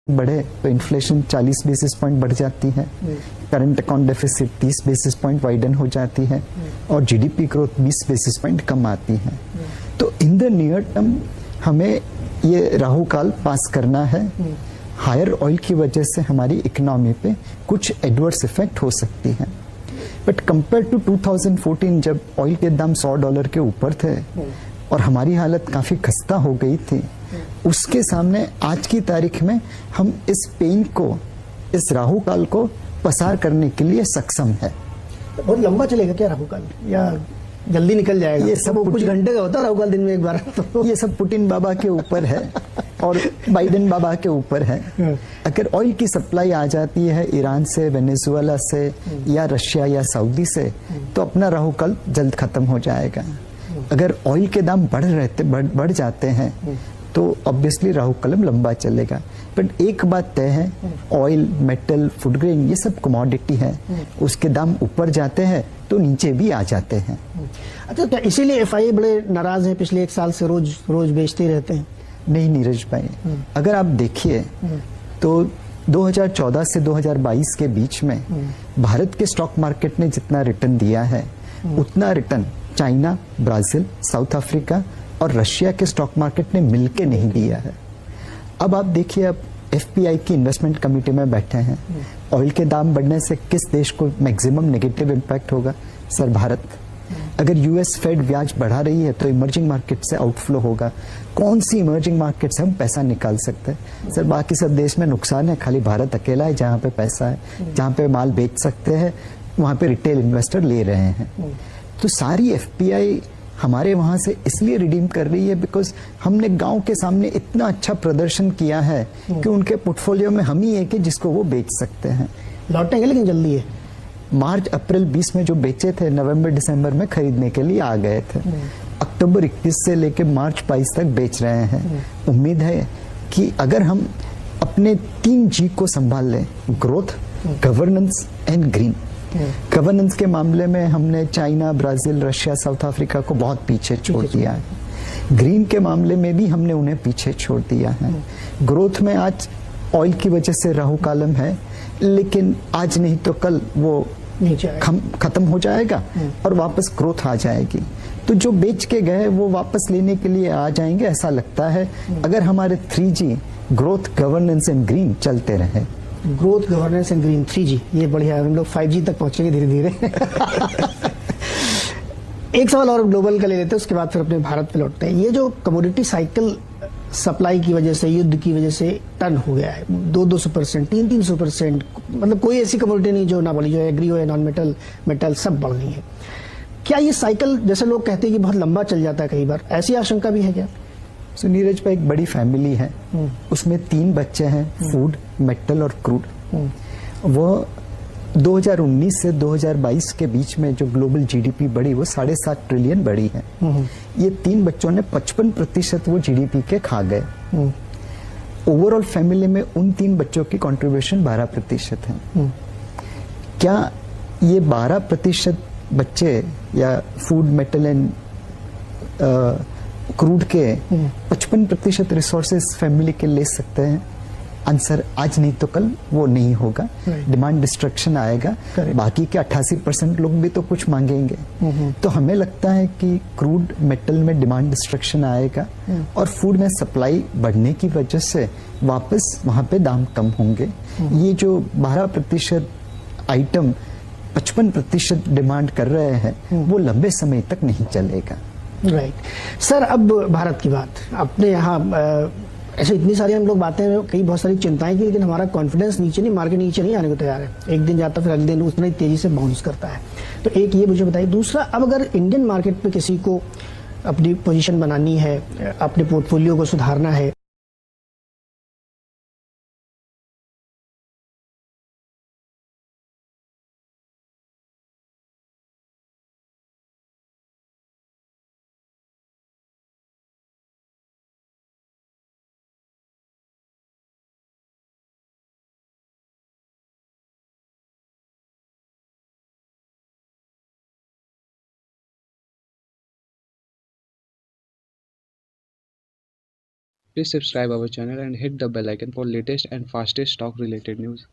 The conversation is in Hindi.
बढ़े तो इन्फ्लेशन 40 बेसिस पॉइंट बढ़ जाती है, current account deficit 30 basis point widen हो जाती है और जीडीपी ग्रोथ 20 बेसिस पॉइंट कम आती है। तो इन द नियर टर्म हमें ये राहु काल पास करना है। हायर ऑयल की वजह से हमारी इकोनॉमी पे कुछ एडवर्स इफेक्ट हो सकती है, बट कंपेयर टू 2014 जब ऑयल के दाम $100 के ऊपर थे और हमारी हालत काफी खस्ता हो गई थी, उसके सामने आज की तारीख में हम इस पेन को, इस राहु काल को पसार करने के लिए सक्षम है। बहुत लंबा चलेगा क्या राहु काल, या जल्दी निकल जाएगा? ये सब कुछ घंटे का होता है राहु काल, दिन में एक बार। तो ये सब पुतिन बाबा के ऊपर है और बाइडेन बाबा के ऊपर है। अगर ऑयल की सप्लाई आ जाती है ईरान से, वेनेजुएला से या रशिया या सऊदी से, तो अपना राहु काल जल्द खत्म हो जाएगा। अगर ऑयल के दाम बढ़ जाते हैं तो ऑब्वियसली राहु काल लंबा चलेगा। बट एक बात तय है, ऑयल, मेटल, फूड ग्रेन ये सब कमोडिटी है, उसके दाम ऊपर जाते हैं तो नीचे भी आ जाते हैं। अच्छा, क्या इसीलिए एफआईए बड़े नाराज हैं? पिछले एक साल से रोज बेचते रहते हैं। नहीं नीरज भाई, अगर आप देखिए तो 2014 से 2022 के बीच में भारत के स्टॉक मार्केट ने जितना रिटर्न दिया है, उतना return China, Brazil, south Africa और रशिया के स्टॉक मार्केट ने मिलके नहीं दिया है। अब आप देखिए, अब एफपीआई की इन्वेस्टमेंट कमेटी में बैठे हैं, ऑयल के दाम बढ़ने से किस देश को मैक्सिमम नेगेटिव इम्पैक्ट होगा? सर भारत। अगर यूएस फेड ब्याज बढ़ा रही है तो इमर्जिंग मार्केट से आउटफ्लो होगा। कौन सी इमर्जिंग मार्केट से हम पैसा निकाल सकते हैं? सर बाकी सब देश में नुकसान है, खाली भारत अकेला है जहां पे पैसा है, जहां पे माल बेच सकते हैं, वहां पे रिटेल इन्वेस्टर ले रहे हैं। तो सारी एफपीआई हमारे वहां से इसलिए रिडीम कर रही है बिकॉज हमने गांव के सामने इतना अच्छा प्रदर्शन किया है कि उनके पोर्टफोलियो में हम ही एक है जिसको वो बेच सकते हैं। लौटेंगे लेकिन जल्दी है। मार्च अप्रैल 20 में जो बेचे थे, नवंबर दिसंबर में खरीदने के लिए आ गए थे, अक्टूबर 21 से लेकर मार्च 22 तक बेच रहे हैं। उम्मीद है कि अगर हम अपने 3 जी को संभाल लें, growth, governance and green. Governance के मामले में हमने China, Brazil, Russia, south Africa को बहुत पीछे छोड़ दिया है। ग्रीन के मामले में भी हमने उन्हें पीछे छोड़ दिया है। ग्रोथ में आज ऑयल की वजह से राहु कालम है, लेकिन आज नहीं तो कल वो खत्म हो जाएगा और वापस ग्रोथ आ जाएगी। तो जो बेच के गए वो वापस लेने के लिए आ जाएंगे, ऐसा लगता है, अगर हमारे 3G growth, governance and green चलते रहे। Growth, governance and green, 3G, ये बढ़िया है। हम लोग 5G तक पहुंचेंगे धीरे धीरे। एक सवाल और ग्लोबल का ले लेते हैं, उसके बाद फिर अपने भारत पे लौटते हैं। ये जो कमोडिटी साइकिल सप्लाई की वजह से, युद्ध की वजह से टर्न हो गया है 200%, 300%, मतलब कोई ऐसी कमोडिटी नहीं जो ना बढ़ी, जो एग्री हो या नॉन मेटल, मेटल सब बढ़ गई है। क्या ये साइकिल, जैसे लोग कहते हैं कि बहुत लंबा चल जाता है कई बार, ऐसी आशंका भी है क्या? सो नीरज भाई, एक बड़ी फैमिली है, उसमें 3 बच्चे हैं, फूड, मेटल और क्रूड। वो 2019 से 2022 के बीच में जो ग्लोबल जीडीपी बढ़ी वो 7.5 ट्रिलियन बढ़ी है। ये 3 बच्चों ने 55% वो जीडीपी के खा गए। ओवरऑल फैमिली में उन 3 बच्चों की कंट्रीब्यूशन 12% है। क्या ये 12% बच्चे या फूड, मेटल एंड क्रूड के 55% रिसोर्सेज फैमिली के ले सकते हैं? आंसर, आज नहीं तो कल वो नहीं होगा। डिमांड डिस्ट्रक्शन आएगा। बाकी के 88% लोग भी तो कुछ मांगेंगे। तो हमें लगता है कि क्रूड, मेटल में डिमांड डिस्ट्रक्शन आएगा और फूड में सप्लाई बढ़ने की वजह से वापस वहां पे दाम कम होंगे। ये जो 12% आइटम 55% डिमांड कर रहे हैं, वो लंबे समय तक नहीं चलेगा। राइट सर, अब भारत की बात। अपने यहाँ ऐसे इतनी सारी हम लोग बातें, कई बहुत सारी चिंताएं की, लेकिन हमारा कॉन्फिडेंस नीचे नहीं, मार्केट नीचे नहीं आने को तैयार है। एक दिन जाता फिर अगले दिन उतना ही तेजी से बाउंस करता है। तो एक ये मुझे बताइए। दूसरा, अब अगर इंडियन मार्केट पे किसी को अपनी पोजीशन बनानी है, अपने पोर्टफोलियो को सुधारना है, Please subscribe our channel and hit the bell icon for latest and fastest stock related news.